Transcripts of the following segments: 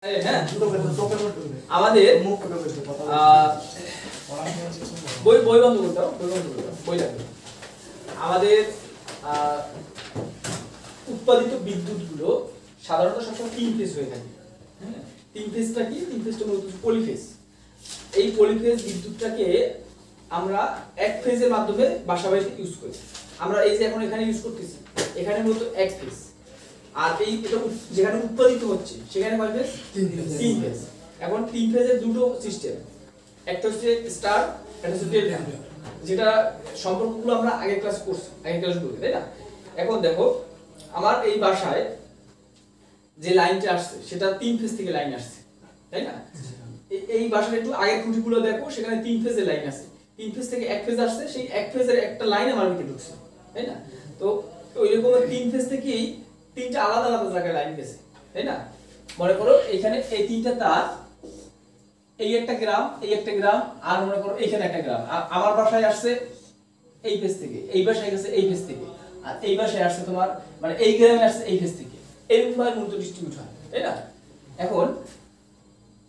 হ্যাঁ আমাদের বই বই বন্ধ করতে বই লাগবে। আমাদের উৎপাদিত বিদ্যুৎ গুলো সাধারণত সবসময় 3 ফেজ হয়ে থাকে। হ্যাঁ 3 ফেজটা কি? 3 ফেজটা মূলত পলিফেজ। এই পলিফেজ বিদ্যুৎটাকে আমরা এক ফেজের মাধ্যমে বাসাবাড়িতে ইউজ করি। আমরা এই যে এখন এখানে ইউজ করতেছি, এখানে মূলত এক ফেজ। আর এই এটা যেখানে উৎপাদিত হচ্ছে সেখানে কয় ফেজ? 3 ফেজ। এখন 3 ফেজের দুটো সিস্টেম, একটা হচ্ছে স্টার, একটা হচ্ছে ডেল্টা, যেটা সম্পর্কগুলো আমরা আগের ক্লাসগুলো, তাই না? এখন দেখো আমার এই বাসায় যে লাইনটা আসছে সেটা 3 ফেজ থেকে লাইন আসছে, তাই না? এই বাসায় একটু আগের খুঁটিগুলো দেখো, সেখানে 3 ফেজের লাইন আছে। 3 ফেজ থেকে এক ফেজ আসছে, সেই এক ফেজের একটা লাইন আমার ভিতরে ঢুকছে, তাই না? তো ওইরকম 3 ফেজ থেকেই তিনটা আলাদা আলাদা জায়গায় লাইন গেছে, তাই না? মনে করো এখানে এই তিনটা তার, এই একটা গ্রাম, এই একটা গ্রাম, আর মনে করো এখানে একটা গ্রাম। আমার বাসায় আসছে এই ফেজ থেকে, এই বাসায় গেছে এই ফেজ থেকে, আর এই বাসায় আসছে তোমার মানে এই গ্রামে আসছে এই ফেজ থেকে। এরকম ভাবে মূলত ডিস্ট্রিবিউট হয়, তাই না? এখন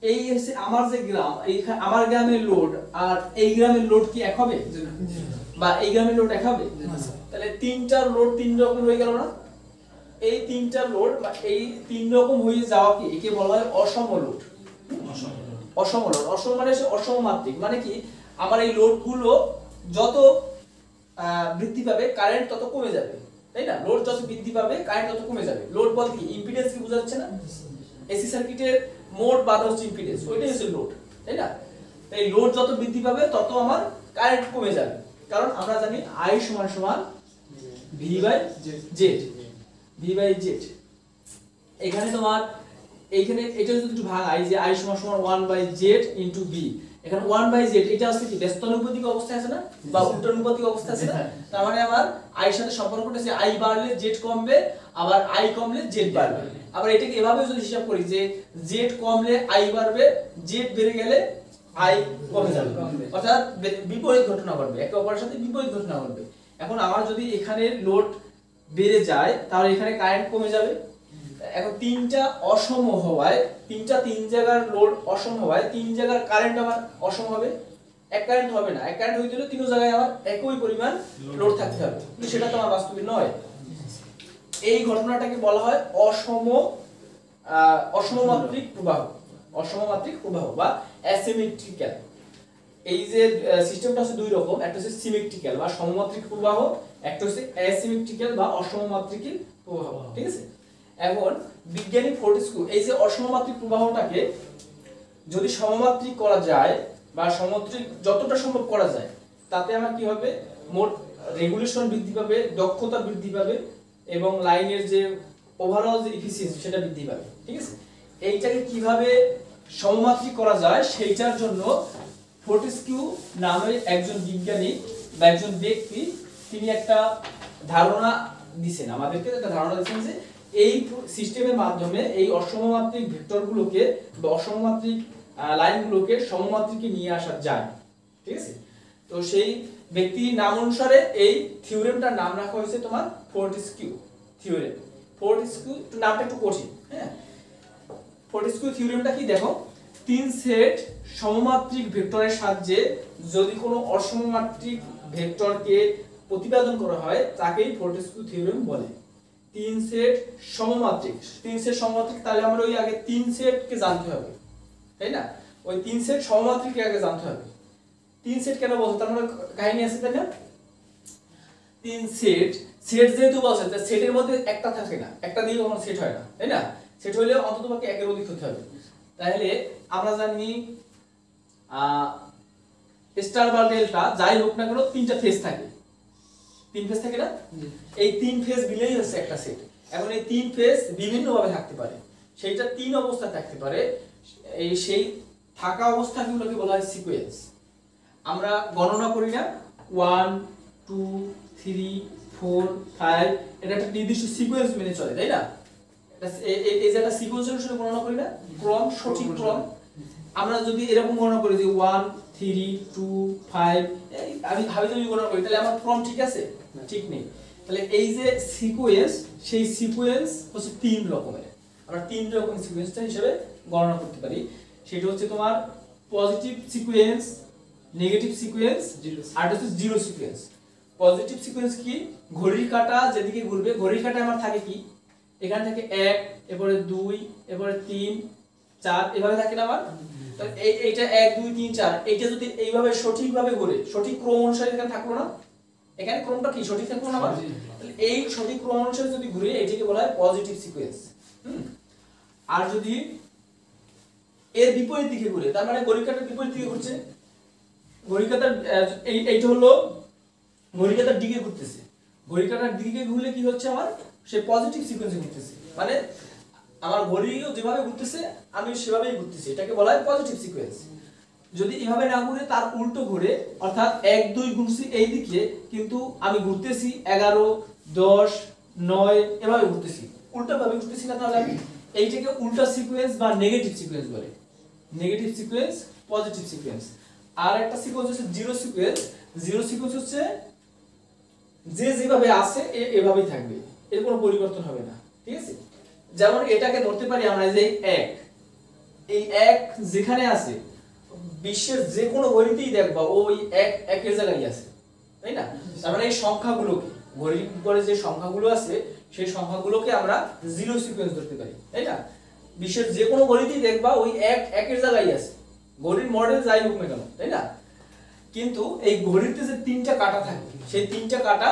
এই হচ্ছে আমার যে গ্রাম, এই আমার গ্রামের লোড আর এই গ্রামের লোড কি এক হবে? বা এই গ্রামের লোড এক হবে? তাহলে তিনটা লোড তিন রকম হয়ে গেল না? এই তিনটা লোড বা এই তিন রকম হয়ে যাওয়া কি একে বলা হয় অসম লোড। অসম লোড, অসম মানে অসমমাত্রিক। মানে কি আমার এই লোডগুলো যত বৃদ্ধি পাবে কারেন্ট তত কমে যাবে, তাই না? লোড যত বৃদ্ধি পাবে কারেন্ট তত কমে যাবে। লোড বলতে কি ইম্পিডেন্স কি বোঝা যাচ্ছে না? এসি সার্কিটের মোট বাধা হচ্ছে ইম্পিডেন্স, ওইটাই হচ্ছে লোড, তাই না? তাই লোড যত বৃদ্ধি পাবে তত আমার কারেন্ট কমে যাবে, কারণ আমরা জানি I সমান সমান V by Z. V by Z এখানে তোমার এইখানে এটা যদি একটু ভাঙাই যে I সমান সমান 1 বাই জেড ইনটু V, এখানে 1 বাই জেড এটা আছে কি ব্যস্তানুপাতিক অবস্থায় আছে না, বা উল্টানুপাতিক অবস্থায় আছে না? তার মানে আমার I এর সাথে সম্পর্কটা আছে I বাড়লে জেড কমবে, আবার I কমলে জেড বাড়বে। আবার এটাকে এভাবে যদি হিসাব করি যে জেড কমলে I বাড়বে, জেড বেড়ে গেলে I কমে যাবে, অর্থাৎ বিপরীত ঘটনা ঘটবে, একে অপরের সাথে বিপরীত ঘটনা ঘটবে। এখন আমার যদি এখানে লোড বেড়ে যায় তাহলে এখানে কারেন্ট কমে যাবে। এখন তিনটা অসম হওয়ায়, তিন জায়গার লোড অসম হওয়ায় তিন জায়গার কারেন্ট আমার অসম হবে, এক কারেন্ট হবে না। এক কারেন্ট হইতে হলে তিন জায়গায় আমার একই পরিমাণ লোড থাকতে হবে, কিন্তু সেটা তো আমার বাস্তবে নয়। এই ঘটনাটাকে বলা হয় অসমমাত্রিক প্রবাহ, অসমমাত্রিক প্রবাহ বা অ্যাসিমেট্রিক্যাল। এই যে সিস্টেমটা আছে দুই রকম, একটা হচ্ছে সিমেট্রিক্যাল বা সমমাত্রিক প্রবাহ, একটা হচ্ছে অ্যাসিমেট্রিক্যাল বা অসমমাত্রিক প্রবাহ, ঠিক আছে? এখন বিজ্ঞানী ফোর্টেস্কিউ এই যে অসমমাত্রিক প্রবাহটাকে যদি সমমাত্রিক করা যায় বা সমমাত্রিক যতটা সম্ভব করা যায়, তাতে আমার কি হবে? মোট রেগুলেশন বৃদ্ধি পাবে, দক্ষতা বৃদ্ধি পাবে, এবং লাইনের যে ওভারঅল যে এফিসিয়েন্সি সেটা বৃদ্ধি পাবে, ঠিক আছে? এইটাকে কিভাবে সমমাত্রিক করা যায় সেইটার জন্য ফোর্টেস্কিউ নামে একজন বিজ্ঞানী বা একজন ব্যক্তি তিনি একটা ধারণা দিয়েছেন আমাদেরকে, একটা ধারণা দিয়েছেন যে এই সিস্টেমের মাধ্যমে এই অসমমাত্রিক ভেক্টরগুলোকে বা অসমমাত্রিক লাইনগুলোকে সমমাত্রিকে নিয়ে আসা যায়, ঠিক আছে? তো সেই ব্যক্তির নাম অনুসারে এই থিওরেমটার নাম রাখা হয়েছে তোমার ফোর্টেস্কিউ থিওরেম। ফোর্টেস্কিউ নামটা একটু কঠিন, হ্যাঁ? ফোর্টেস্কিউ থিওরেমটা কি দেখো, তিন সেট সমমাত্রিক ভেক্টরের সাহায্যে যদি কোনো অসমমাত্রিক ভেক্টরকে প্রতিপাদন করা হয় তাকেই ফোর্টেস্কিউ থিওরেম বলে। তিন সেট সমমাত্রিক, তাহলে আমরা ওই আগে তিন সেটকে জানতে হবে, তাই না? ওই তিন সেট সমমাত্রিককে আগে জানতে হবে। তিন সেট কেন বলছো? তার মানে কাহিনী আছে, তাই না? তিন সেট যেহেতু বলছে সেটের মধ্যে একটা থাকে না, একটা দিয়ে কখনো সেট হয় না, তাই না? সেট হইলে অন্ততপক্ষে একের অধিক হতে হবে। তাহলে আমরা জানি স্টার বা ডেল্টা যাই হোক না কেন তিনটা ফেজ থাকে, তিন ফেজ থাকে না? এই তিন ফেজ মিলেই হচ্ছে একটা সেট। এখন এই তিন ফেজ বিভিন্ন ভাবে থাকতে পারে, সেইটা তিন অবস্থায় থাকতে পারে। এই সেই থাকা অবস্থাগুলোকে বলা হয় সিকোয়েন্স। আমরা গণনা করি না 1 2 3 4 5, এটা একটা নির্দিষ্ট সিকোয়েন্স মেনে চলে, তাই না? এই যে একটা সিকোয়েন্স অনুসারে গণনা করি না, ক্রম, সঠিক ক্রম। আমরা যদি এরকম গণনা করি যে 1 3 2 5, আমি ভাবে যদি গণনা করি তাহলে আমার ক্রম ঠিক আছে? ঠিক নেই। তাহলে এই যে সিকোয়েন্স, সেই সিকোয়েন্স হচ্ছে তিন রকমের। আমরা তিন রকম সিকোয়েন্সটা হিসেবে গণনা করতে পারি সেটা হচ্ছে তোমার পজিটিভ সিকোয়েন্স, নেগেটিভ সিকোয়েন্স আর হচ্ছে জিরো সিকোয়েন্স। পজিটিভ সিকোয়েন্স কি, ঘড়ির কাঁটা যেদিকে ঘুরবে, ঘড়ির কাঁটা আমার থাকে কি এখান থেকে 1, এরপরে 2, এরপরে 3, 4 এভাবে থাকে না আমার। তাহলে এইটা 1 2 3 4 এইটা যদি এইভাবে সঠিকভাবে ঘুরে, সঠিক ক্রম অনুসারে এখানে থাকলো না, এখানে ক্রমটা কি সঠিক থাকলো না আমার, তাহলে এই সঠিক ক্রম অনুসারে যদি ঘুরে এটাকে বলা হয় পজিটিভ সিকোয়েন্স। আর যদি এর বিপরীত দিকে ঘুরে, তার মানে ঘড়ির কাঁটার বিপরীত দিকে ঘুরছে, ঘড়ির কাঁটার এইটা হলো ঘড়ির কাঁটার দিকে ঘুরতেছে, ঘড়ির কাঁটার দিকে ঘুরলে কি হচ্ছে আমার, সে পজিটিভ সিকোয়েন্সে ঘুরতেছে, মানে আমার ঘড়িও যেভাবে ঘুরতেছে আমি সেভাবেই ঘুরতেছি, এটাকে বলা হয় পজিটিভ সিকোয়েন্স। যদি এভাবে না ঘুরে তার উল্টো ঘুরে, অর্থাৎ 1 2 ঘুরছি এই দিকে কিন্তু আমি ঘুরতেছি 11 10 9 এভাবে ঘুরতেছি, উল্টো ভাবে ঘুরতেছি না, তাহলে আমি এইটাকে উল্টা সিকোয়েন্স বা নেগেটিভ সিকোয়েন্স বলে। Negative sequence, positive sequence. আর একটা সিকোয়েন্স হচ্ছে জিরো সিকোয়েন্স। জিরো সিকোয়েন্স হচ্ছে যে যেভাবে আছে এভাবেই থাকবে, এর কোনো পরিবর্তন হবে না, ঠিক আছে। যেমন এটাকে ধরতে পারি আমরা যে এই এক যেখানে আছে বিশ্বের যে কোনো ঘড়িতেই দেখবা ওই একের জায়গায় আছে, তাই না। তার মানে এই সংখ্যাগুলোকে, ঘড়ির উপরে যে সংখ্যাগুলো আছে সেই সংখ্যাগুলোকে আমরা জিরো সিকোয়েন্স ধরতে পারি, তাই না। বিশ্বের যে কোনো ঘড়িতেই দেখবা ওই একের জায়গায় আছে, ঘড়ির মডেল যাই হোক না কেন, তাই না। কিন্তু এই ঘড়িতে যে 3টা কাঁটা থাকে সেই 3টা কাঁটা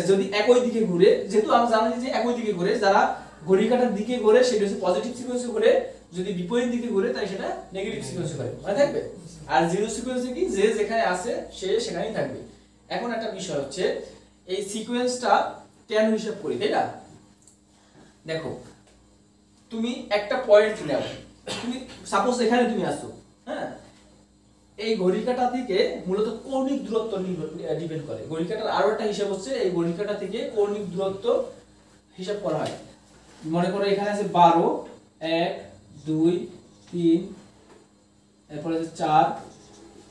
যদি একই দিকে ঘুরে, যেহেতু আমরা জানি যে একই দিকে ঘুরে, যারা ঘড়ির কাঁটার দিকে ঘুরে সেটা হচ্ছে পজিটিভ সিকোয়েন্সে ঘুরে, যদি বিপরীত দিকে ঘুরে তাই সেটা নেগেটিভ সিকোয়েন্সে ঘুরে, মনে থাকবে। আর জিরো সিকোয়েন্সে কি, যে যেখানে আছে সে সেখানেই থাকবে। এখন একটা বিষয় হচ্ছে এই সিকোয়েন্সটা কেন হিসাব করি, তাই না। দেখো তুমি একটা পয়েন্ট নাও, তুমি সাপোজ এখানে তুমি আসো, হ্যাঁ, এই ঘড়ির কাঁটা থেকে মূলত কৌণিক দূরত্ব ডিপেন্ড করে। ঘড়ির কাঁটার আরো একটা হিসাব হচ্ছে এই ঘড়ির কাঁটা থেকে কৌণিক দূরত্ব হিসাব করা হয়। মনে করো এখানে আছে 12, 1 2 3, এরপরে আছে 4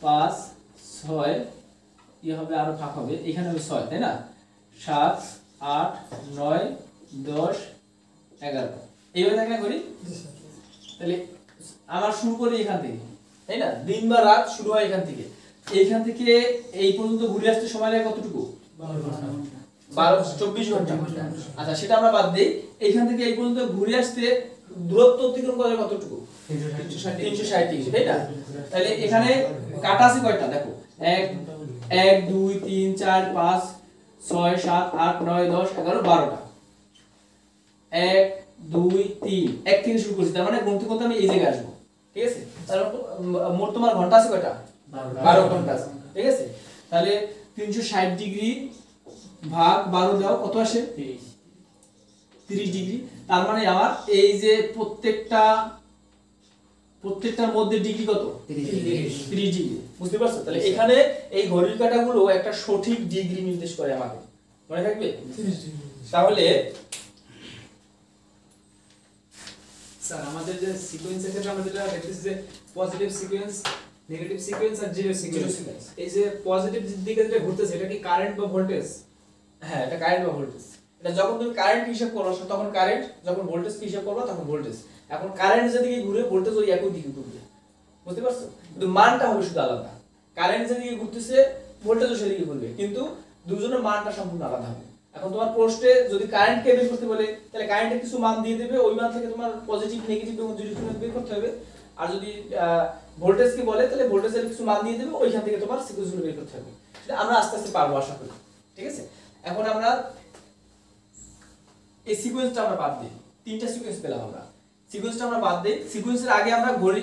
5 6, ইয়ে হবে আরো ভাগ হবে, এখানে হবে 6, তাই না, 7 8 9 10 11, এইভাবে থাকে না ঘড়ি। তাহলে আমার শুরু করি এখান থেকে, তাই না, দিন বা রাত শুরু হয় এখান থেকে, এইখান থেকে এই পর্যন্ত ঘুরে আসতে সময় লাগে কতটুকু, 24 ঘন্টা। আচ্ছা সেটা আমরা বাদ দেই, এইখান থেকে এই পর্যন্ত ঘুরে আসতে দূরত্ব অতিক্রম করে কতটুকু, 360 ডিগ্রি, তাই না। তাহলে এখানে কাটা আছে কয়টা, দেখো 1 1 2 3 4 5 6 7 8 9 10 11 12টা, 1 2 3, 1 থেকে শুরু করছি, তার মানে গুনতে গুনতে আমি এই জায়গায় আসবো, ঠিক আছে। তাহলে মোট তোমার ঘন্টা আছে কয়টা, 12 ঘন্টা আছে, ঠিক আছে। তাহলে 360 ডিগ্রি ভাগ 12 দাও, কত আসে, 30 ডিগ্রি। তার মানে আমার এই যে প্রত্যেকটার মধ্যে ডিগ্রি কত, 30 ডিগ্রি, বুঝতে পারছো। তাহলে এখানে এই ঘড়ির কাঁটাগুলো একটা সঠিক ডিগ্রি নির্দেশ করে আমাকে, মনে থাকবে। তাহলে স্যার আমাদের যে সিকোয়েন্সের ক্ষেত্রে আমরা যেটা দেখতেছি যে পজিটিভ সিকোয়েন্স, নেগেটিভ সিকোয়েন্স আর জিরো সিকোয়েন্স, এই যে পজিটিভ দিকে যেটা ঘুরতেছে এটা কি কারেন্ট বা ভোল্টেজ? হ্যাঁ, এটা কারেন্ট বা ভোল্টেজ। এটা যখন তুমি কারেন্ট হিসাব করো তখন কারেন্ট, যখন ভোল্টেজ হিসাব করবে তখন ভোল্টেজ। এখন কারেন্ট যেদিকে ঘুরে ভোল্টেজ ওই একই দিকে ঘুরবে, বুঝতে পারছো, কিন্তু মানটা হবে শুধু আলাদা। কারেন্ট যেদিকে ঘুরতেছে ভোল্টেজও সেদিকে ঘুরবে, কিন্তু দুজনের মানটা সম্পূর্ণ আলাদা হবে। এখন তোমার প্রশ্নে যদি কারেন্টকে বের করতে বলে তাহলে কারেন্টের কিছু মান দিয়ে দেবে, ওই মান থেকে তোমার পজিটিভ নেগেটিভ এবং জিরো সিকোয়েন্স বের করতে হবে। আর যদি ভোল্টেজকে বলে তাহলে ভোল্টেজের কিছু মান দিয়ে দেবে, ওইখান থেকে তোমার সিকোয়েন্সগুলো বের করতে হবে। সেটা আমরা আস্তে আস্তে পারবো আশা করি, ঠিক আছে। এখন আমরা এই সিকোয়েন্সটা আমরা বাদ দিই, 3টা সিকোয়েন্স পেলাম আমরা। সিকোয়েন্সটা আমরা বাদ দিই, সিকোয়েন্সের আগে আমরা ঘড়ি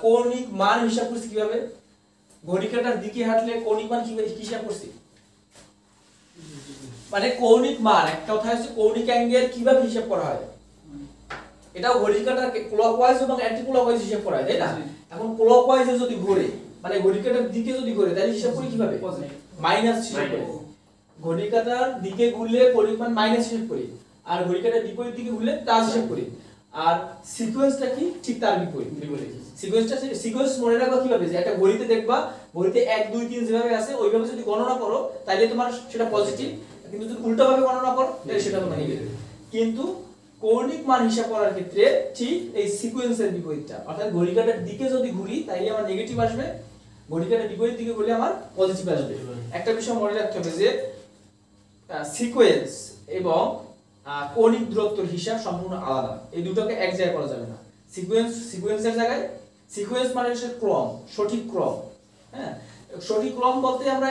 কৌণিক মান হিসাব করছি কিভাবে, ঘড়ি কাঁটার দিকে হাঁটলে কৌণিক মান কি হিসাব করছি, মানে কৌণিক মান, একটা কথা হচ্ছে কৌণিক অ্যাঙ্গেল কিভাবে হিসাব করা হয়, এটাও ঘড়ি কাঁটার ক্লকওয়াইজ এবং অ্যান্টি ক্লকওয়াইজ হিসাব করা হয়, তাই না। এখন ক্লকওয়াইজে যদি ঘোরে, মানে ঘড়ি কাঁটার দিকে যদি ঘোরে তাহলে হিসাব করি কিভাবে, মাইনাস হিসাব করি। ঘড়ি কাঁটার দিকে ঘুরলে পরিমাণ মাইনাস হিসাব করি, আর ঘড়ি কাঁটার বিপরীত দিকে ঘুরলে প্লাস হিসাব করি। আর সিকোয়েন্সটা কি, ঠিক তার বিপরীত। সিকোয়েন্স মনে রাখবা কিভাবে, যে একটা ঘড়িতে দেখবা ঘড়িতে 1 2 3 যেভাবে আছে ওইভাবে যদি গণনা করো তাহলে তোমার সেটা পজিটিভ, কিন্তু যদি উল্টোভাবে গণনা করো তাহলে সেটা তোমার নেগেটিভ। কিন্তু কৌণিক মান হিসাব করার ক্ষেত্রে ঠিক এই সিকোয়েন্সের বিপরীতটা, অর্থাৎ ঘড়ি কাঁটার দিকে যদি ঘুরি তাহলে আমার নেগেটিভ আসবে, ঘড়ি কাঁটার বিপরীত দিকে ঘুরলে আমার পজিটিভ আসবে। একটা বিষয় মনে রাখতে হবে যে সিকোয়েন্স এবং কৌণিক দূরত্বের হিসাব সম্পূর্ণ আলাদা, এই দুটোকে এক জায়গায় করা যাবে না। সিকোয়েন্সের জায়গায়, সিকোয়েন্স মানে হচ্ছে ক্রম, সঠিক ক্রম। হ্যাঁ, সঠিক ক্রম বলতে আমরা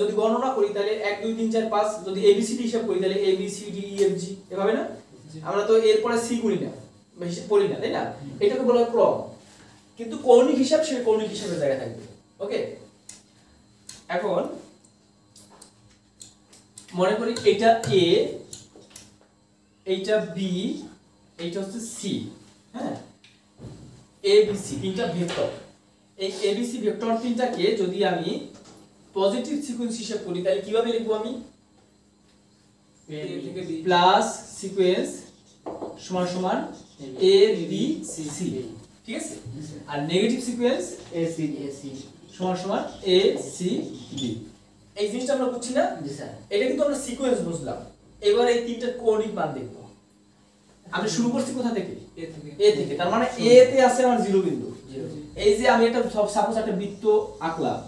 যদি গণনা করি তাহলে 1 2 3 4 5, যদি এবিসিডি হিসাব করি তাহলে A B C D E F G, এভাবে না? আমরা তো এরপরে সি করি না, হিসাব করি না, তাই না? এটাকে বলা হয় ক্রম। কিন্তু কৌণিক হিসাব সে কৌণিক হিসাবের জায়গায় থাকবে। ওকে, এখন মনে করি এটা এ, এইটা বি, এইটা হচ্ছে সি। হ্যাঁ, এ বি সি তিনটা ভেক্টর। এই এ বি সি ভেক্টর তিনটাকে যদি আমি পজিটিভ সিকোয়েন্স হিসাব করি তাহলে কিভাবে লিখবো আমি? প্লাস সিকোয়েন্স সমান সমান এ বি সি, ঠিক আছে? আর নেগেটিভ সিকোয়েন্স এ সি সমান সমান এ সি বি। এই জিনিসটা আমরা বুঝছি না? জি স্যার। এটা কিন্তু আমরা সিকোয়েন্স বুঝলাম। এবার এই তিনটা কৌণিক মান দেখব। আমি শুরু করছি কোথা থেকে? এ থেকে। তার মানে এ তে আছে আমার 0 বিন্দু। এই যে আমি একটা সাপোজ একটা বৃত্ত আঁকলাম,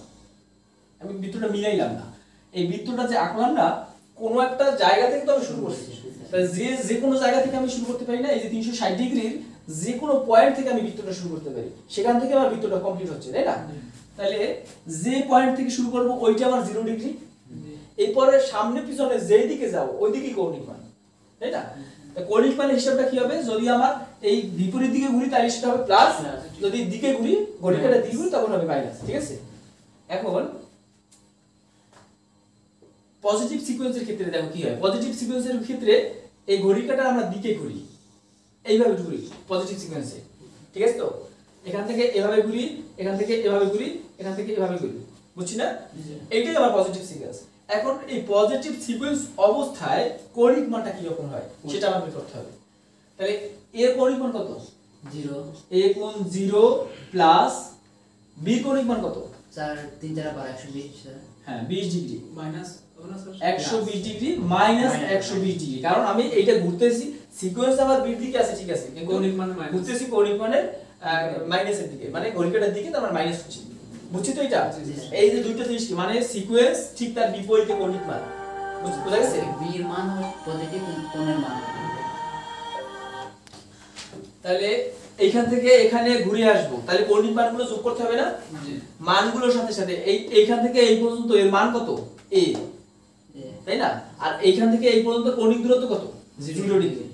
আমি বৃত্তটা মিলাইলাম না, এই বৃত্তটা যে আঁকলাম না, কোনো একটা জায়গা থেকে তো আমি শুরু করছি। যে কোনো জায়গা থেকে আমি শুরু করতে পারি না? এই যে 360 ডিগ্রির যে কোনো পয়েন্ট থেকে আমি বৃত্তটা শুরু করতে পারি, সেখান থেকে আমার বৃত্তটা কমপ্লিট হচ্ছে, তাই না? তাহলে যে পয়েন্ট থেকে শুরু করব ওইটা আমার 0 ডিগ্রি, এরপরে সামনে পিছনে যেই দিকে যাব ওই দিকেই কৌণিক মান, তাই না? কৌণিক মানের হিসাবটা কি হবে? যদি আমার এই বিপরীত দিকে ঘুরি তাহলে সেটা হবে প্লাস, যদি দিকে ঘুরি ঘড়ি কাঁটার দিকে ঘুরি তখন হবে মাইনাস, ঠিক আছে? এখন পজিটিভ সিকোয়েন্সের ক্ষেত্রে দেখো কি হয়। পজিটিভ সিকোয়েন্সের ক্ষেত্রে এই ঘড়ি কাঁটা আমরা দিকে ঘুরি, এইভাবে ঘুরি পজিটিভ সিকোয়েন্সে, ঠিক আছে? তো এখান থেকে এভাবে ঘুরি, এখান থেকে এভাবে ঘুরি, এখান থেকে এভাবে ঘুরি, বুঝছি না? এইটাই আমার পজিটিভ সিকোয়েন্স। এখন এই পজিটিভ সিকোয়েন্স অবস্থায় কৌণিক মানটা কি রকম হয় সেটা আমাকে করতে হবে। তাহলে এর কৌণিক মান কত? 0 এ কোণ 0 প্লাস বি কৌণিক মান কত? 4 3 4 12 120 স্যার। হ্যাঁ, 20 degree minus 120 degree minus 120 degree. কারণ আমি এইটা ঘুরতেছি, সিকোয়েন্স আমার বির দিকে আছে, ঠিক আছে, কিন্তু কৌণিক মানে মাইনাস, ঘুরতেছি কৌণিক মানে মাইনাসের দিকে, মানে ঘড়ি কাঁটার দিকে, তার মানে মাইনাস হচ্ছে। বুঝছি তো এটা? এই যে দুইটা জিনিস কি মানে সিকোয়েন্স ঠিক তার বিপরীতে কৌণিক মান, বুঝা গেছে? বি এর মান পজিটিভ, কোণের মান। তাহলে এইখান থেকে এখানে ঘুরে আসবো, তাহলে কৌণিক মানগুলো যোগ করতে হবে না? মানগুলোর সাথে সাথে এইখান থেকে এই পর্যন্ত এর মান কত? এ, তাই না? আর এইখান থেকে এই পর্যন্ত কৌণিক দূরত্ব কত? 0 ডিগ্রি।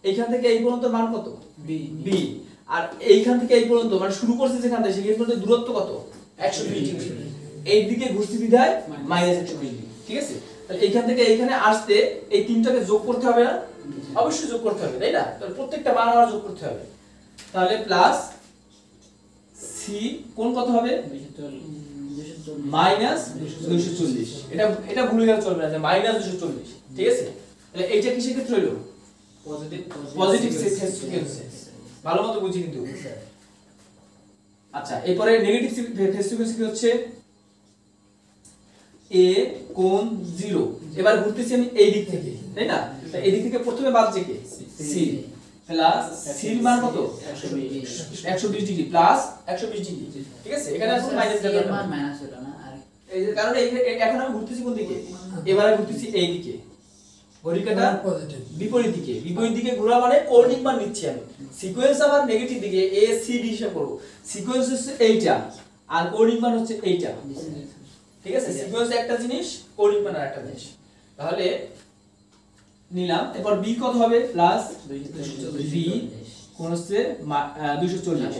এইখান থেকে এই পর্যন্ত মান কত? বি। আর এইখান থেকে এই পর্যন্ত মানে শুরু করছে যেখান থেকে সেখান পর্যন্ত দূরত্ব কত? 120 ডিগ্রি। এই দিকে ঘুরতে বিধায় মাইনাস 120 ডিগ্রি, ঠিক আছে? তাহলে এইখান থেকে এইখানে আসতে এই তিনটাকে যোগ করতে হবে না? অবশ্যই যোগ করতে হবে, তাই না? তাহলে প্রত্যেকটা মান আমার যোগ করতে হবে। তাহলে প্লাস সি কোণ কত হবে? মাইনাস 240। এটা ভুলে গেলে চলবে না যে মাইনাস 240, ঠিক আছে? তাহলে এইটা কিসের ক্ষেত্রে হলো? Positive sequence. ভালো মতো বুঝি কিন্তু। আচ্ছা, এরপরে নেগেটিভ সিকোয়েন্স কি হচ্ছে? এ কোণ 0। এবার ঘুরতেছি আমি এই দিক থেকে, তাই না? এই দিক থেকে প্রথমে বাদ কে? সি প্লাস সির মান কত? 120 ডিগ্রি প্লাস 120 ডিগ্রি, ঠিক আছে? এখানে আসলে মাইনাস এর মান মাইনাস হলো না। আর এই যে কারণ এখন আমি ঘুরতেছি কোন দিকে? এবারে ঘুরতেছি এই দিকে, ঘড়ি কাঁটা বিপরীত দিকে। বিপরীত দিকে ঘোরা মানে কৌণিক মান নিচ্ছি আমি। সিকোয়েন্স আবার নেগেটিভ দিকে, এ সি ডি হিসাব করব। সিকোয়েন্স হচ্ছে এইটা আর কৌণিক মান হচ্ছে এইটা, ঠিক আছে? সিকোয়েন্স একটা জিনিস, কৌণিক মান আরেকটা জিনিস। তাহলে নিলাম, এরপর বি কত হবে? প্লাস বি কোণ হচ্ছে 240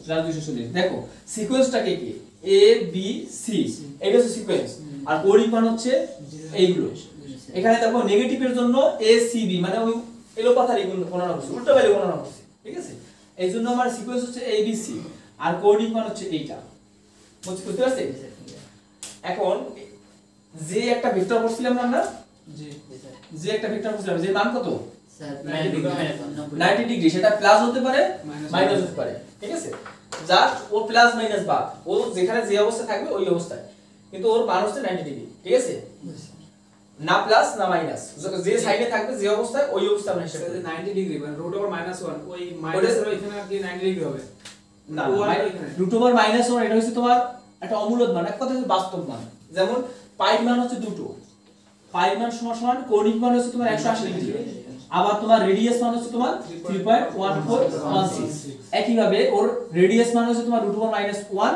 প্লাস 240। দেখো সিকোয়েন্সটাকে কি? এ বি সি, এটা হচ্ছে সিকোয়েন্স, আর কৌণিক মান হচ্ছে এইগুলো। এখানে দেখো নেগেটিভের জন্য এ সি বি মানে ওই এলোপাথারি গণনা করছি, উল্টো বাইরে গণনা করছি, ঠিক আছে? এই জন্য আমার সিকোয়েন্স হচ্ছে এ বি সি আর কৌণিক মান হচ্ছে এইটা। বুঝতে পারছি? এখন যে একটা ভেক্টর করছিলাম না আমরা, যে একটা ভেক্টর করছিলাম, যে মান কত? স্যার 90 ডিগ্রি, সেটা প্লাস হতে পারে মাইনাস হতে পারে, ঠিক আছে? জাস্ট ও প্লাস মাইনাস বাদ, ও যেখানে যে অবস্থা থাকবে ওই অবস্থায়, কিন্তু ওর মান হচ্ছে 90 ডিগ্রি, ঠিক আছে? না প্লাস না মাইনাস, যে সাইডে থাকবে যে অবস্থায় ওই অবস্থায় আমরা হিসাব স্যার করি। 90 ডিগ্রি মানে রুট ওভার -1 ওই মাইনাসের এখানে আর কি 90 ডিগ্রি হবে না এখানে রুট ওভার -1 এটা হচ্ছে তোমার একটা অমূলদ মান, এক কথা হচ্ছে বাস্তব মান। যেমন পাইর মান হচ্ছে 2, পাইর মান সমান সমান কৌণিক মান হচ্ছে তোমার 180 ডিগ্রি, আবার তোমার রেডিয়াস মান হচ্ছে তোমার 3.1416। একই ভাবে ওর রেডিয়াস মান হচ্ছে তোমার √1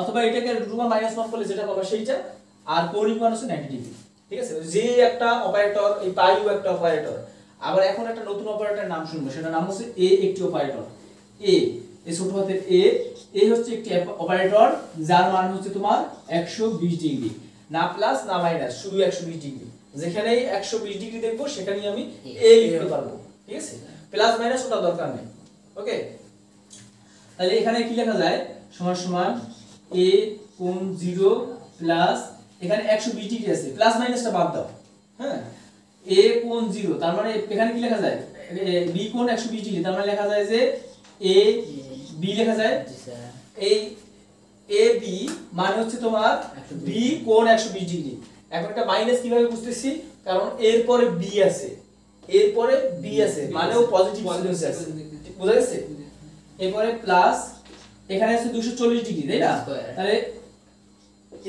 অথবা এটাকে √1 করলে যেটা পাবা সেইটা, আর কৌণিক মান হচ্ছে 90 ডিগ্রি। ঠিক আছে, যে একটা অপারেটর, এই পাইও একটা অপারেটর। আবার এখন একটা নতুন অপারেটরের নাম শুনবো, সেটার নাম হচ্ছে এ, একটি অপারেটর। এ ছোট হাতের এ হচ্ছে একটি অপারেটর যার মান হচ্ছে তোমার 120 ডিগ্রি, না প্লাস না মাইনাস, শুধু 120 ডিগ্রি। যেখানেই 120 ডিগ্রি দেখবো সেখানেই আমি এ লিখতে পারবো। ঠিক আছে, প্লাস মাইনাস ওটা দরকার নেই। ওকে, তাহলে এখানে কি লেখা যায়, সমান সমান এ কোণ 0 প্লাস এখানে 120 ডিগ্রি আছে, প্লাস মাইনাসটা বাদ দাও। হ্যাঁ, এ কোণ 0 তার মানে এখানে কি লেখা যায়, বি কোণ 120 ডিগ্রি, তার মানে লেখা যায় যে এ বি লেখা যায়। জি স্যার। এই এ বি মানে হচ্ছে তোমার বি কোণ 120 ডিগ্রি। এখন একটা মাইনাস কিভাবে বুঝতেছি, কারণ এর পরে বি আছে, এর পরে বি আছে মানে ও পজিটিভ সিকোয়েন্স আছে, বুঝা গেছে। এরপরে প্লাস এখানে আছে 240 ডিগ্রি, তাই না? তাহলে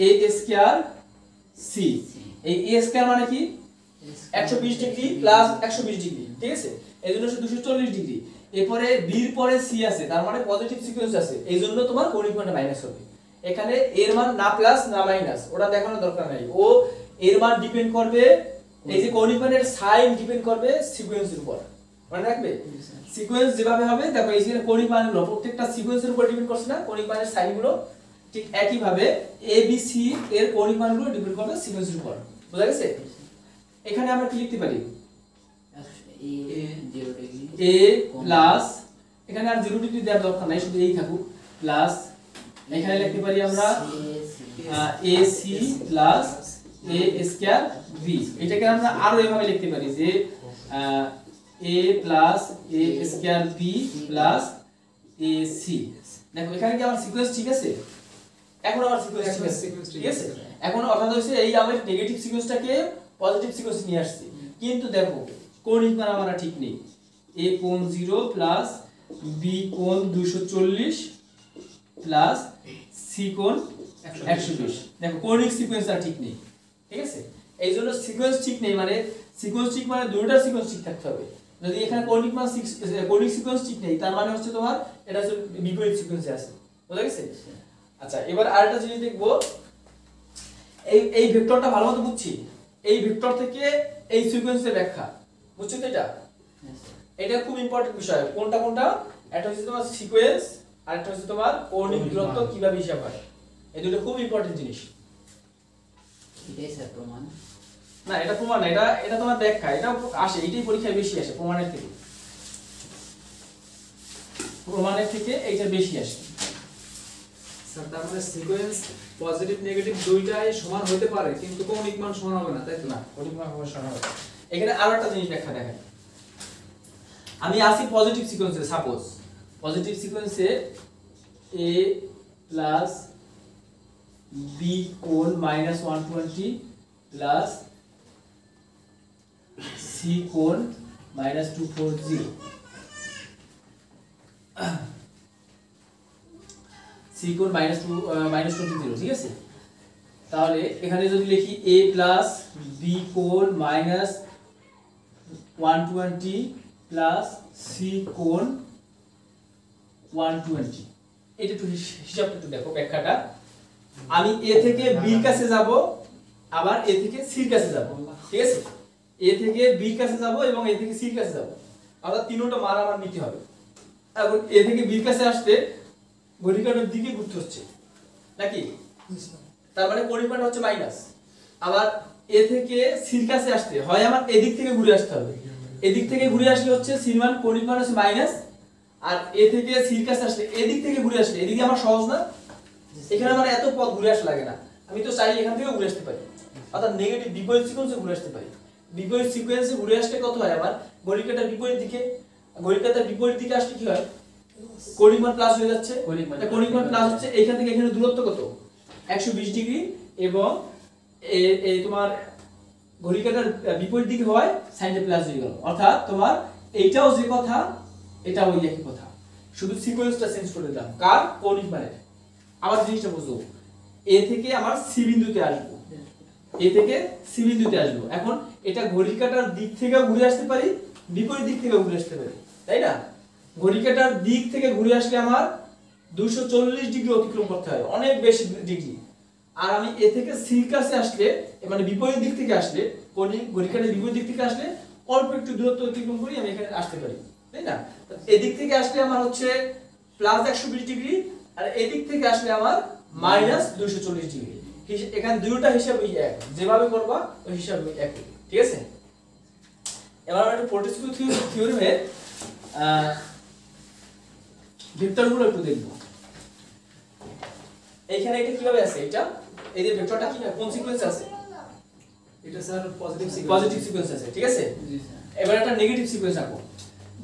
এ স্কয়ার সি, এই এ স্কয়ার মানে কি 120 ডিগ্রি প্লাস 120 ডিগ্রি। ঠিক আছে, এইজন্য হচ্ছে 240 ডিগ্রি। এরপরে বি এর পরে সি আছে, তার মানে পজিটিভ সিকোয়েন্স আছে, এইজন্য তোমার কৌণিক মানটা মাইনাস হবে। এখানে এর মান না প্লাস না মাইনাস ওটা দেখানোর দরকার নাই, ও এর মান ডিপেন্ড করবে, এই যে কৌণিক মানের সাইন ডিপেন্ড করবে সিকোয়েন্সের উপর, মনে রাখবে। সিকোয়েন্স যেভাবে হবে দেখো, এই যে কৌণিক মানগুলো প্রত্যেকটা সিকোয়েন্সের উপর ডিপেন্ড করছে না কৌণিক মানের সাইনগুলো, ঠিক একই ভাবে এ বি সি এর কৌণিক মানগুলো ডিপেন্ড করবে সিকোয়েন্সের উপর, বুঝা গেছে। এখানে আমরা কি লিখতে পারি, এ 0 ডিগ্রি এ প্লাস এখানে আর 0 ডিগ্রি দেওয়ার দরকার নাই, শুধু এই থাকুক, প্লাস এখানে লিখতে পারি আমরা A C plus A square B. এটাকে আমরা আরো এভাবে লিখতে পারি যে A plus A square B plus A C. দেখো এখানে কি আমার সিকোয়েন্স ঠিক আছে, এখন আমার সিকোয়েন্স ঠিক আছে, ঠিক আছে। এখন অর্থাৎ হচ্ছে এই আমার নেগেটিভ সিকোয়েন্সটাকে পজিটিভ সিকোয়েন্স নিয়ে আসছি, কিন্তু দেখো কৌণিক মান আমার ঠিক নেই। এ কোণ 0 প্লাস বি কোণ 240 প্লাস সি কোণ 120, দেখো কৌণিক সিকোয়েন্স আর ঠিক নেই। ঠিক আছে, এই জন্য সিকোয়েন্স ঠিক নেই মানে সিকোয়েন্স ঠিক মানে দুটোটা সিকোয়েন্স ঠিক থাকতে হবে। যদি এখানে কৌণিক মান কৌণিক সিকোয়েন্স ঠিক নেই, তার মানে হচ্ছে তোমার এটা হচ্ছে বিপরীত সিকোয়েন্সে আছে, বুঝা গেছে। আচ্ছা, এবার আরেকটা জিনিস দেখবো, এই ভেক্টরটা ভালো মতো বুঝছি, এই ভেক্টর থেকে এই সিকোয়েন্সের ব্যাখ্যা বুঝছো তো, এটা খুব ইম্পর্টেন্ট বিষয়। কোনটা কোনটা, একটা হচ্ছে তোমার সিকোয়েন্স আর একটা হচ্ছে তোমার কৌণিক দূরত্ব কিভাবে হিসাব হয়, এই দুটো খুব ইম্পর্টেন্ট জিনিস। এটাই স্যার প্রমাণ না, এটা প্রমাণ না, এটা তোমার ব্যাখ্যা, এটা আসে, এটাই পরীক্ষায় বেশি আসে প্রমাণের থেকে, প্রমাণের থেকে এইটা বেশি আসে। স্যার তার মানে সিকোয়েন্স পজিটিভ নেগেটিভ দুইটাই সমান হতে পারে কিন্তু কৌণিক মান সমান হবে না, তাই তো? না, কৌণিক মান হবে সমান হবে। এখানে আরো একটা জিনিস ব্যাখ্যা দেখেন, আমি আসি পজিটিভ সিকোয়েন্সে, সাপোজ পজিটিভ সিকোয়েন্সে এ প্লাস বি কোণ -120 প্লাস সি কোণ -240, সি কোণ -20, ঠিক আছে। তাহলে এখানে যদি লিখি a প্লাস বি কোণ -120 প্লাস সি কোণ 120, এটা একটু হিসাবটা একটু দেখো, ব্যাখ্যাটা। আমি এ থেকে বির কাছে যাব, আবার এ থেকে সির কাছে যাব, ঠিক আছে। এ থেকে বির কাছে যাব এবং এ থেকে সির কাছে যাব, অর্থাৎ তিনটা মান আমার নিতে হবে। এখন এ থেকে বির কাছে আসতে ঘড়িকাঁটার দিকে ঘুরতে হচ্ছে নাকি, তার মানে পরিমাণটা হচ্ছে মাইনাস। আবার এ থেকে সির কাছে আসতে হয় আমার এদিক থেকে ঘুরে আসতে হবে, এদিক থেকে ঘুরে আসলে হচ্ছে সির মান কৌণিক মান হচ্ছে মাইনাস, আর এ থেকে সির কাছে আসলে এদিক থেকে ঘুরে আসলে এদিকে আমার সহজ না, এখানে আমার এত পথ ঘুরে আসা লাগে না, আমি তো চাইলে এখান থেকে ঘুরে আসতে পারি, অর্থাৎ নেগেটিভ বিপরীত সিকোয়েন্সে ঘুরে আসতে পারি। বিপরীত সিকোয়েন্সে ঘুরে আসলে কত হয়, আমার ঘড়িকাঁটার বিপরীত দিকে, ঘড়িকাঁটার বিপরীত দিকে আসলে কি হয়, কৌণিক মান প্লাস হয়ে যাচ্ছে, কৌণিক মান প্লাস হচ্ছে, এইখান থেকে এখানে দূরত্ব কত 120 ডিগ্রি, এবং এই তোমার ঘড়ি কাঁটার বিপরীত দিকে হয় সাইনটা প্লাস হয়ে গেল, অর্থাৎ তোমার এইটাও যে কথা এটাও ওই একই কথা, শুধু সিকোয়েন্সটা চেঞ্জ করে দিলাম কার কৌণিক মানের। আবার জিনিসটা বুঝো, এ থেকে আমার সি বিন্দুতে আসবো, এ থেকে সি বিন্দুতে আসবো। এখন এটা ঘড়ি কাঁটার দিক থেকে ঘুরে আসতে পারি, বিপরীত দিক থেকে ঘুরে আসতে পারি, তাই না? ঘড়ি কাঁটার দিক থেকে ঘুরে আসলে আমার 240 ডিগ্রি অতিক্রম করতে হয়, অনেক বেশি ডিগ্রি। আর আমি এ থেকে সির কাছে আসলে, মানে বিপরীত দিক থেকে আসলে, ঘড়ি কাঁটার বিপরীত দিক থেকে আসলে অল্প একটু দূরত্ব অতিক্রম করি আমি এখানে আসতে পারি, তাই না? এদিক থেকে আসলে আমার হচ্ছে প্লাস 120 ডিগ্রি, আর এদিক থেকে আসলে আমার মাইনাস 240 ডিগ্রি। এখানে দুটোটা হিসাব এক, যেভাবে করবা ওই হিসাব এক, ঠিক আছে? এবার আমরা একটু ফোর্টেস্কিউ থিওরেমের ভেক্টরগুলো একটু দেখব। এইখানে এটা কিভাবে আছে, এটা এই যে ভেক্টরটা কি কোন সিকোয়েন্স আছে? এটা স্যার পজিটিভ সিকোয়েন্স আছে, ঠিক আছে? জি স্যার। এবার একটা নেগেটিভ সিকোয়েন্স আঁকো,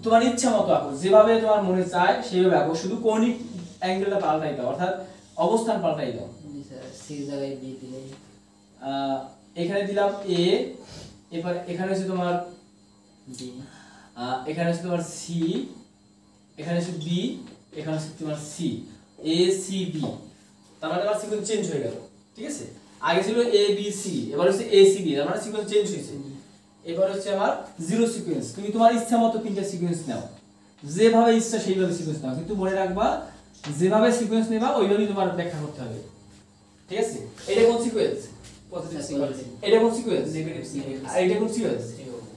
তোমার ইচ্ছা মতো আঁকো, যেভাবে তোমার মনে চায় সেভাবে আঁকো, শুধু কৌণিক অ্যাঙ্গেলটা পাল্টাই দাও, অর্থাৎ অবস্থান পাল্টাই দাও। জি স্যার, সি জায়গায় বি দিলে এখানে দিলাম এ, এবার এখানে হচ্ছে তোমার বি, এখানে হচ্ছে তোমার সি, এখানে হচ্ছে বি, এখানে হচ্ছে তোমার সি, এ সি বি। তার মানে আমার সিকোয়েন্স চেঞ্জ হয়ে গেল, ঠিক আছে? আগে ছিল এ বি সি, এবার হচ্ছে এ সি বি, তার মানে সিকোয়েন্স চেঞ্জ হয়েছে। এবার হচ্ছে আমার জিরো সিকোয়েন্স, তুমি তোমার ইচ্ছা মতো তিনটা সিকোয়েন্স নাও, যেভাবে ইচ্ছা সেইভাবে সিকোয়েন্স নাও, কিন্তু মনে রাখবা যেভাবে সিকোয়েন্স নেবা ওইভাবেই তোমার ব্যাখ্যা করতে হবে, ঠিক আছে? এটা কোন সিকোয়েন্স? পজিটিভ সিকোয়েন্স, এটা কোন সিকোয়েন্স? নেগেটিভ সিকোয়েন্স, আর এটা কোন সিকোয়েন্স?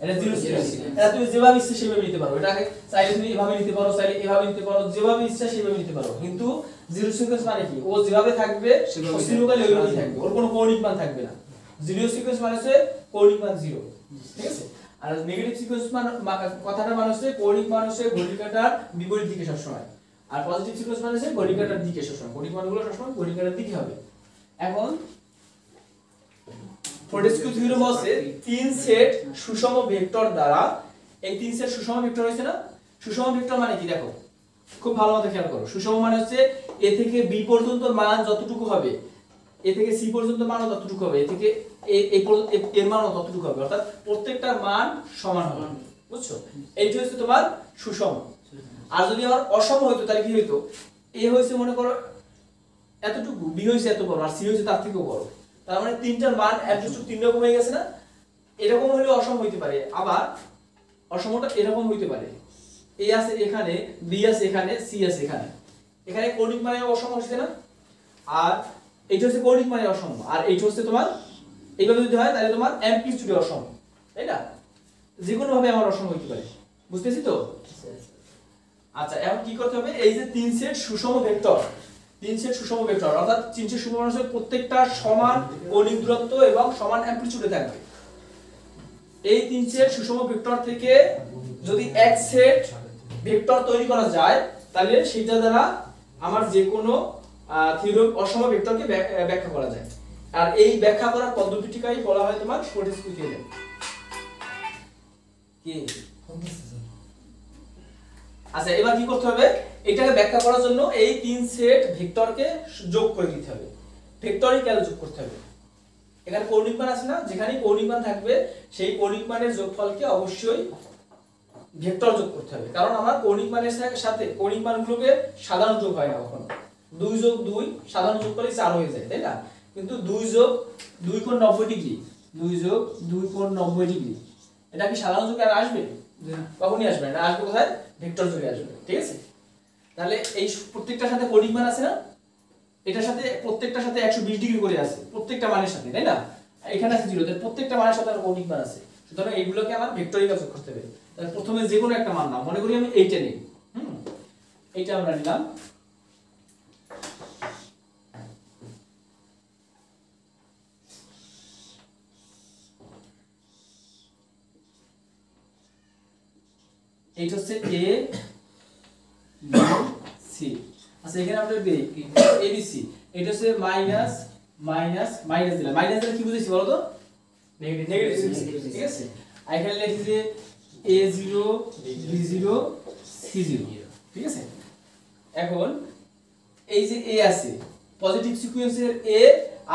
এটা জিরো সিকোয়েন্স। এটা তুমি যেভাবে ইচ্ছা সেভাবে নিতে পারো, এটাকে চাইলে তুমি এভাবে নিতে পারো, চাইলে এভাবে নিতে পারো, যেভাবে ইচ্ছা সেভাবে নিতে পারো। কিন্তু জিরো সিকোয়েন্স মানে কি? ও যেভাবে থাকবে ও চিরকালই ওইভাবেই থাকবে, ওর কোনো কৌণিক মান থাকবে না। জিরো সিকোয়েন্স মানে হচ্ছে কৌণিক মান জিরো, ঠিক আছে? আর নেগেটিভ সিকোয়েন্স মানে কথাটা মানে হচ্ছে কৌণিক মান হচ্ছে ঘড়ি কাঁটার বিপরীত দিকে সবসময়, আর পজিটিভ সিকোয়েন্স মানে হচ্ছে ঘড়ি কাঁটার দিকে সবসময়, কৌণিক মানগুলো সবসময় ঘড়ি কাঁটার দিকে হবে। এখন ফোর্টেস্কিউ থিওরেম বলছে তিন সেট সুষম ভেক্টর দ্বারা, এই তিন সেট সুষম ভেক্টর হইছে না? সুষম ভেক্টর মানে কি দেখো, খুব ভালো মতো খেয়াল করো। সুষম মানে হচ্ছে এ থেকে বি পর্যন্ত মান যতটুকু হবে, এ থেকে সি পর্যন্ত মানও ততটুকু হবে, এ থেকে এর মানও ততটুকু হবে, অর্থাৎ প্রত্যেকটার মান সমান হবে, বুঝছো? এইটা হচ্ছে তোমার সুষম। আর যদি আমার অসম হইতো তাহলে কি হইতো? এ হইছে মনে করো এতটুকু, বি হইছে এত বড়, আর সি হইছে তার থেকেও বড়, তার মানে তিনটার মান অ্যাডজাস্ট তিন রকম হয়ে গেছে না? এরকম হলে অসম হইতে পারে, আবার অসমটা এরকম হইতে পারে, এ আছে এখানে, বি আছে এখানে, সি আছে এখানে, এখানে কৌণিক মানে অসম হচ্ছে না? আর এইটা হচ্ছে কৌণিক মানে অসম, আর এইটা হচ্ছে তোমার এইভাবে যদি হয় তাহলে তোমার অ্যামপ্লিটিউডে অসম, তাই না? যে কোনো ভাবে আমার অসম হইতে পারে, বুঝতেছি তো? আচ্ছা, এখন কি করতে হবে? এই যে তিন সেট সুষম ভেক্টর, তিন সেট সুষম ভেক্টর অর্থাৎ তিন সেট সুষম মানে প্রত্যেকটা সমান কৌণিক দূরত্ব এবং সমান অ্যামপ্লিটিউডে থাকবে। এই তিন সেট সুষম ভেক্টর থেকে যদি এক সেট ভেক্টর তৈরি করা যায় তাহলে সেটা দ্বারা আমার যে কোনো থিওরেম অসম ভেক্টরকে ব্যাখ্যা করা যায়। আর এই ব্যাখ্যা করার পদ্ধতিটিকেই বলা হয় তোমার ফোর্টেস্কিউ থিওরেম। কি আচ্ছা, এবার কি করতে হবে? এটাকে ব্যাখ্যা করার জন্য এই তিন সেট ভেক্টরকে যোগ করে দিতে হবে, ভেক্টরিক্যাল যোগ করতে হবে। এখানে কৌণিক মান আছে না? যেখানে কৌণিক মান থাকবে সেই কৌণিক মানের যোগফলকে অবশ্যই ভেক্টর যোগ করতে হবে, কারণ আমার কৌণিক মানের সাথে কৌণিক মানগুলোকে সাধারণ যোগ হয় না কখনো। 2 যোগ 2 সাধারণ যোগ করলে 4 হয়ে যায়, তাই না? কিন্তু 2 যোগ 2 কোণ 90 ডিগ্রি, 2 যোগ 2 কোণ 90 ডিগ্রি, এটা কি সাধারণ যোগে আর আসবে? কখনই আসবে না, আসবে কোথায়? ভেক্টর যোগে আসবে, ঠিক আছে? তাহলে এই প্রত্যেকটার সাথে কৌণিক মান আছে না? এটার সাথে প্রত্যেকটার সাথে 120 ডিগ্রি করে আছে প্রত্যেকটা মানের সাথে, তাই না? এখানে আছে 0, তাহলে প্রত্যেকটা মানের সাথে আর কৌণিক মান আছে, সুতরাং এইগুলোকে আমার ভেক্টরিক্যাল যোগ করতে হবে। তাহলে প্রথমে যে কোনো একটা মান নাও, মনে করি আমি এইটা নেই, এইটা আমরা নিলাম, এইটা হচ্ছে এ বি সি। আচ্ছা, এখানে আমরা দেই এ বি সি, এটা হচ্ছে মাইনাস মাইনাস মাইনাস দিলাম, মাইনাস দিলে কি বুঝেছি বলো তো? নেগেটিভ, ঠিক আছে? আর এখানে লিখি যে a0 b0 c0, ঠিক আছে? এখন এই যে a আছে, পজিটিভ সিকোয়েন্সের a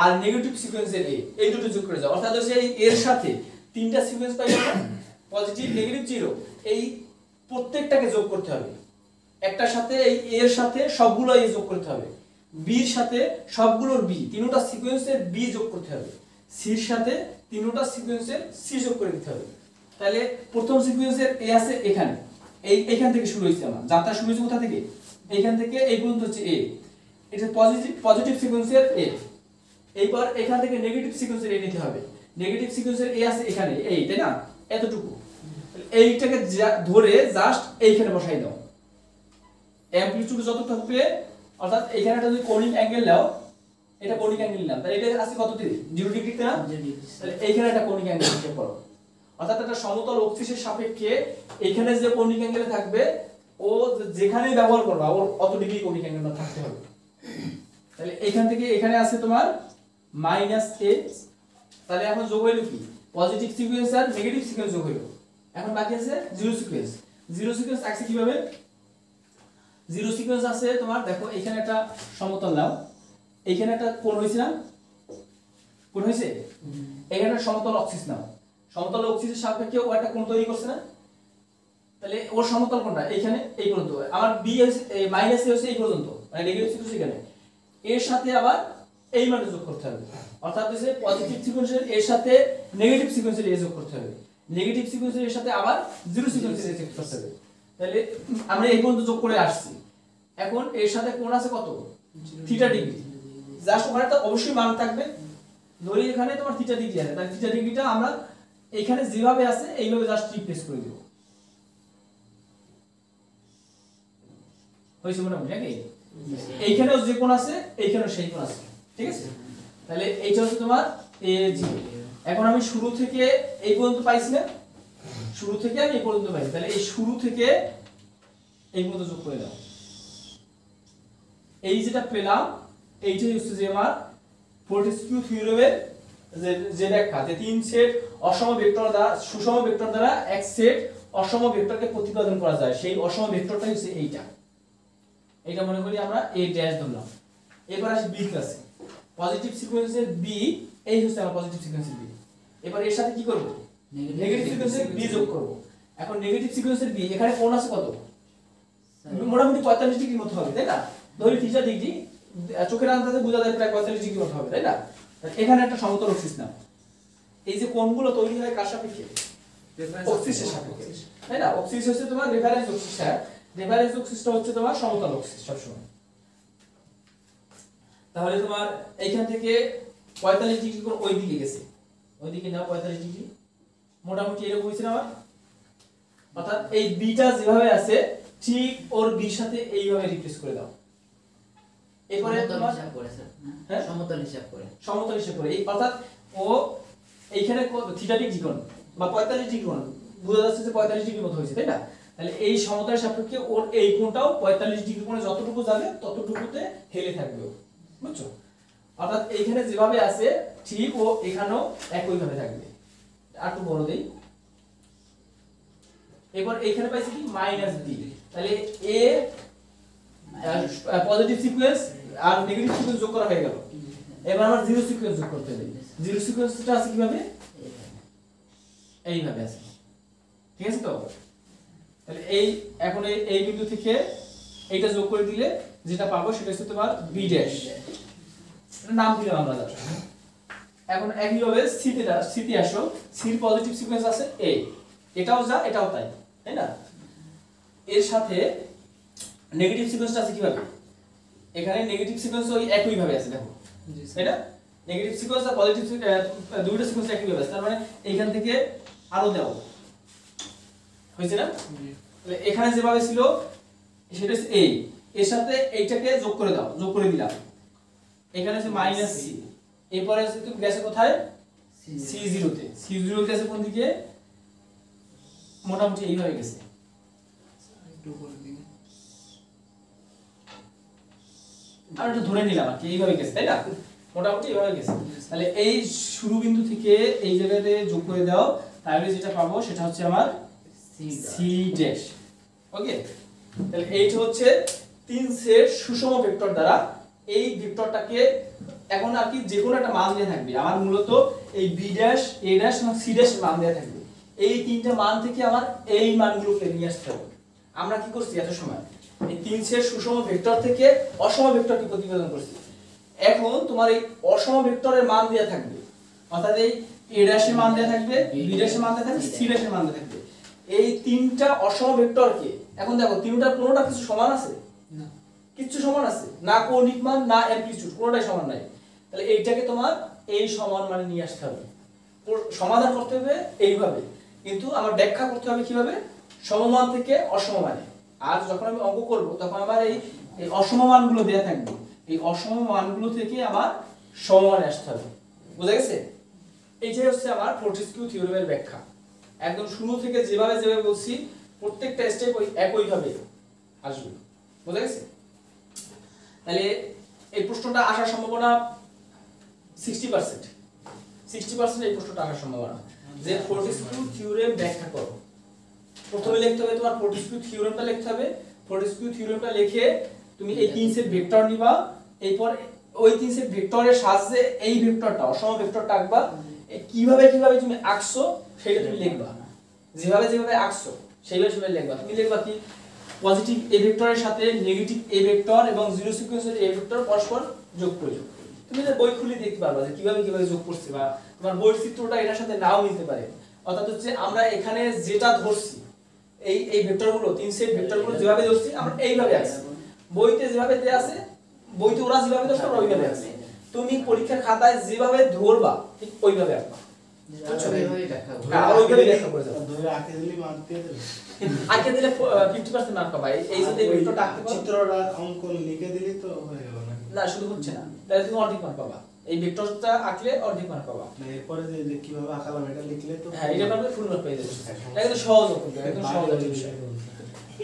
আর নেগেটিভ সিকোয়েন্সের a, এই দুটো যোগ করে দাও, অর্থাৎ হচ্ছে এই এর সাথে তিনটা সিকোয়েন্স পাইলাম না, পজিটিভ নেগেটিভ জিরো, এই প্রত্যেকটাকে যোগ করতে হবে। একটার সাথে এই এ এর সাথে সবগুলো এ যোগ করতে হবে, বি এর সাথে সবগুলোর বি, তিনটা সিকোয়েন্সের বি যোগ করতে হবে, সি এর সাথে তিনটা সিকোয়েন্সের সি যোগ করে দিতে হবে। তাহলে প্রথম সিকোয়েন্সের এ আছে এখানে, এইখান থেকে শুরু হয়েছে আমার, যাত্রা শুরু হয়েছে কোথা থেকে, এইখান থেকে এই পর্যন্ত হচ্ছে এ, এটা পজিটিভ সিকোয়েন্সের এ। এইবার এখান থেকে নেগেটিভ সিকোয়েন্সের এ নিতে হবে, নেগেটিভ সিকোয়েন্সের এ আছে এখানে এই, তাই না, এতটুকু, এইটাকে ধরে জাস্ট এইখানে বসাই দাও। অ্যামপ্লিটিউড যত থাকবে, অর্থাৎ এখানে একটা যদি কোনিক অ্যাঙ্গেল নাও, এটা কোনিক অ্যাঙ্গেল নিলাম, তাহলে এটা আছে কত ডিগ্রি, 0 ডিগ্রিতে না, তাহলে এইখানে একটা কোনিক অ্যাঙ্গেল হিসাব করো। অর্থাৎ একটা সমতল অক্ষিসের সাপেক্ষে এইখানে যে কোনিক অ্যাঙ্গেলে থাকবে, ও যেখানেই ব্যবহার করবা ওর অত ডিগ্রি কোনিক অ্যাঙ্গেলটা থাকতে হবে। তাহলে এখান থেকে এখানে আছে তোমার -a, তাহলে এখন যোগ হইলো কি, পজিটিভ সিকোয়েন্স আর নেগেটিভ সিকোয়েন্স যোগ হইলো। এখন বাকি আছে জিরো সিকোয়েন্স। জিরো সিকোয়েন্স আছে কিভাবে, জিরো সিকোয়েন্স আছে তোমার, দেখো এখানে একটা সমতল নাও, এইখানে একটা কোণ হইছে না, কোণ হইছে, এখানে একটা সমতল অক্সিস নাও, সমতল অক্সিসের সাপেক্ষে ও একটা কোণ তৈরি করছে না, তাহলে ওর সমতল কোণটা এইখানে এই পর্যন্ত, আমার বি হইছে মাইনাস এ হইছে এই পর্যন্ত, মানে নেগেটিভ সিকোয়েন্স এখানে, এর সাথে আবার এই মানটা যোগ করতে হবে। অর্থাৎ হচ্ছে পজিটিভ সিকোয়েন্সের এর সাথে নেগেটিভ সিকোয়েন্সের এ যোগ করতে হবে, নেগেটিভ সিকোয়েন্সের এর সাথে আবার জিরো সিকোয়েন্সের এ যোগ করতে হবে। তাহলে আমরা এই পর্যন্ত যোগ করে আসছি। এখন এর সাথে কোণ আছে কত, থিটা ডিগ্রি, জাস্ট ওখানে তো অবশ্যই মান থাকবে, ধরি এখানে তোমার থিটা ডিগ্রি আছে, তাহলে থিটা ডিগ্রিটা আমরা এখানে যেভাবে আছে এইভাবে জাস্ট রিপ্লেস করে দেব। হইছে মোটামুটি নাকি, এইখানেও যে কোণ আছে এইখানেও সেই কোণ আছে, ঠিক আছে। তাহলে এইটা হচ্ছে তোমার এ জি। এখন আমি শুরু থেকে এই পর্যন্ত পাইছি না, শুরু থেকে আমি এই পর্যন্ত পাইছি, তাহলে এই শুরু থেকে এই পর্যন্ত যোগ করে দাও। এই যেটা পেলাম এইটাই হচ্ছে যে আমার ফোর্টেসকিউ থিওরেমের যে ব্যাখ্যা, যে তিন সেট অসম ভেক্টর দ্বারা সুষম ভেক্টর দ্বারা এক সেট অসম ভেক্টরকে প্রতিপাদন করা যায়, সেই অসম ভেক্টরটাই হচ্ছে এইটা। এটা মনে করি আমরা a ড্যাশ ধরলাম। এবার আসি বি ক্লাসে, পজিটিভ সিকোয়েন্সের বি, এই হচ্ছে আমার পজিটিভ সিকোয়েন্সের বি। এবার এর সাথে কি করব, নেগেটিভ সিকোয়েন্সের বি যোগ করব। এখন নেগেটিভ সিকোয়েন্সের বি, এখানে কোণ আছে কত, মোটামুটি 45 ডিগ্রির মতো হবে, তাই না, ধরি থিটা ডিগ্রি, চোখের আন্দাজে বোঝা যায় প্রায় 45 ডিগ্রির মতো হবে, তাই না। এখানে একটা সমতল অক্সিস নাও, এই যে কোণগুলো তৈরি হয় কার সাপেক্ষে, অক্সিসের সাপেক্ষে, তাই না। অক্সিস হচ্ছে তোমার রেফারেন্স অক্সিস, রেফারেন্স অক্সিসটা হচ্ছে তোমার সমতল অক্সিস সবসময়। তাহলে তোমার এইখান থেকে 45 ডিগ্রি কোণ ওই দিকে গেছে, ওইদিকে নাও 45 ডিগ্রি, মোটামুটি এরকম হইছে না আমার। অর্থাৎ এই বিটা যেভাবে আছে ঠিক ওর বির সাথে এইভাবে রিপ্লেস করে দাও। এরপরে তোমার হিসাব করে স্যার, হ্যাঁ সমতল হিসাব করে, সমতল হিসাব করে, এই অর্থাৎ ও এইখানে থিটা ডিগ্রি কোণ বা 45 ডিগ্রি কোণ, বোঝা যাচ্ছে যে 45 ডিগ্রি মতো হয়েছে, তাই না। তাহলে এই সমতলের সাপেক্ষে ওর এই কোণটাও 45 ডিগ্রি কোণে যতটুকু যাবে ততটুকুতে হেলে থাকবে, বুঝছো। অর্থাৎ এইখানে যেভাবে আছে ঠিক ও এখানেও একই ভাবে থাকবে। আর একটু বড় দেই, এবার এইখানে পাইছি কি মাইনাস বি, তাহলে এ পজিটিভ সিকোয়েন্স আর নেগেটিভ সিকোয়েন্স যোগ করা হয়ে গেল। এবার আমার জিরো সিকোয়েন্স যোগ করতে হবে। জিরো সিকোয়েন্সটা আছে কিভাবে, এইভাবে আছে, ঠিক আছে তো। তাহলে এই এখন এই বিন্দু থেকে এইটা যোগ করে দিলে যেটা পাবো সেটা হচ্ছে তোমার বি ড্যাশ, নাম দিলাম আমরা জাস্ট। এখন একই ভাবে সিতে আসো, সির পজিটিভ সিকোয়েন্স আছে এ, এটাও যা এটাও তাই, তাই না। এর সাথে নেগেটিভ সিকোয়েন্সটা আছে কিভাবে, এখানে নেগেটিভ সিকোয়েন্স ওই একই ভাবে আছে, দেখো, তাই না। নেগেটিভ সিকোয়েন্স আর পজিটিভ দুইটা সিকোয়েন্স একই ভাবে আছে, তার মানে এইখান থেকে আরো দাও, হয়েছে না। তাহলে এখানে যেভাবে ছিল সেটা হচ্ছে এই, এর সাথে এইটাকে যোগ করে দাও, যোগ করে দিলাম, এখানে আছে মাইনাস সি, এরপরে আছে তুমি গেছে কোথায়, C0 তে, C0 তে আছে কোন দিকে, মোটামুটি এইভাবে গেছে। আর এটা ধরে নিলাম আর কি এইভাবে গেছে, তাই না, মোটামুটি এইভাবে গেছে। তাহলে এই শুরু বিন্দু থেকে এই জায়গাতে যোগ করে দাও, তাহলে যেটা পাবো সেটা হচ্ছে আমার সি ড্যাশ। ওকে, তাহলে এইটা হচ্ছে তিন সেট সুষম ভেক্টর দ্বারা এই ভেক্টরটাকে এখন আর কি যে কোনো একটা মান দেয়া থাকবে। আমার মূলত এই বি ড্যাশ, এ ড্যাশ এবং সি ড্যাশ মান দেয়া থাকবে। এই তিনটা মান থেকে আমার এই মানগুলোকে নিয়ে আসতে হবে। আমরা কি করছি এত সময় এই তিন সেট সুষম ভেক্টর থেকে অসম ভেক্টরকে প্রতিবেদন করছি। এখন তোমার এই অসম ভেক্টরের মান দেয়া থাকবে, অর্থাৎ এই এ ড্যাশের মান দেয়া থাকবে, বি ড্যাশের মান দেয়া থাকবে, সি ড্যাশের মান দেয়া থাকবে। এই তিনটা অসম ভেক্টরকে এখন দেখো তিনটার কোনোটা কিছু সমান আছে? না। কিচ্ছু সমান আছে না, কৌণিক মান না অ্যামপ্লিটিউড, কোনোটাই সমান নাই। তাহলে এইটাকে তোমার এই সমান মানে নিয়ে আসতে হবে। সমাধান করতে হবে এইভাবে, কিন্তু আমার ব্যাখ্যা করতে হবে কিভাবে? সমমান থেকে অসম মানে। আর যখন আমি অঙ্ক করব তখন আমার এই অসম মানগুলো দেয়া থাকবে, এই অসম মানগুলো থেকে আমার সমমানে আসতে হবে। বুঝা গেছে? এইটাই হচ্ছে আমার ফোর্টিস্কিউ থিওরেমের ব্যাখ্যা। একদম শুরু থেকে যেভাবে যেভাবে বলছি প্রত্যেকটা স্টেপ ওই একইভাবে আসবে। বুঝা গেছে? তাহলে এই প্রশ্নটা আসার সম্ভাবনা 60%। 60% এই প্রশ্নটা আসার সম্ভাবনা যে ফোর্টিস্কিউ থিওরেম ব্যাখ্যা করো। প্রথমে লিখতে হবে তোমার ফোর্টিস্কিউ থিওরেমটা লিখতে হবে। ফোর্টিস্কিউ থিওরেমটা লিখে তুমি এই তিন সেট ভেক্টর নিবা, এরপর ওই তিন সেট ভেক্টরের সাহায্যে এই ভেক্টরটা অসম ভেক্টরটা আঁকবা। কিভাবে কিভাবে তুমি আঁকছো সেটা তুমি লিখবা, যেভাবে যেভাবে আঁকছো সেইভাবে সেভাবে লিখবা। তুমি লিখবা কি পজিটিভ এ ভেক্টরের সাথে নেগেটিভ এ ভেক্টর এবং জিরো সিকোয়েন্সের এ ভেক্টর পরস্পর যোগ করে যোগ। তুমি যে বই খুলে দেখতে পারবা যে কিভাবে কিভাবে যোগ করছে, বা তোমার বইয়ের চিত্রটা এটার সাথে নাও মিলতে পারে। অর্থাৎ হচ্ছে আমরা এখানে যেটা ধরছি এই ভেক্টরগুলো তিন সেট ভেক্টরগুলো যেভাবে ধরছি আমরা এইভাবে আঁকছি। বইতে যেভাবে দেয়া আছে, বইতে ওরা যেভাবে ধরছে ওরা ওইভাবে আঁকছে। তুমি পরীক্ষার খাতায় যেভাবে ধরবা ঠিক ওইভাবে আঁকবা। বুঝছো? আর ওইভাবে ব্যাখ্যা করে যাও। ধরে আঁকে দিলি মার্ক দিয়ে দেবে। আঁকে দিলে 50% মার্ক পাবা। এই যে এই ভেক্টরটা আঁকতে পারো, চিত্রটা অঙ্কন লিখে দিলি তো হয়ে গেল না? না শুধু হচ্ছে না, তাহলে তুমি অর্ধেক মার্ক পাবা। এই ভেক্টরটা আঁকলে অর্ধেক মার্ক পাবা। না এরপরে যে কিভাবে আঁকালাম এটা লিখলে তো হ্যাঁ, এটা পারলে ফুল মার্ক পেয়ে যাবে। এটা কিন্তু সহজ অঙ্ক, একদম সহজ একটা বিষয়।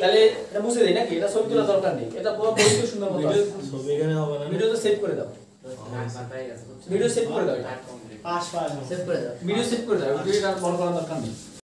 তাহলে এটা বুঝে দেই নাকি? এটা ছবি তোলা দরকার নেই, এটা পুরো বইতে সুন্দর মতো আছে। ছবি এখানে হবে না। ভিডিওতে সেভ করে দাও, ভিডিও সেভ করে দাও, এটা পাস পাস সেভ করে দাও। ভিডিও সেভ করে দাও, ভিডিওটা বড় করার দরকার নেই।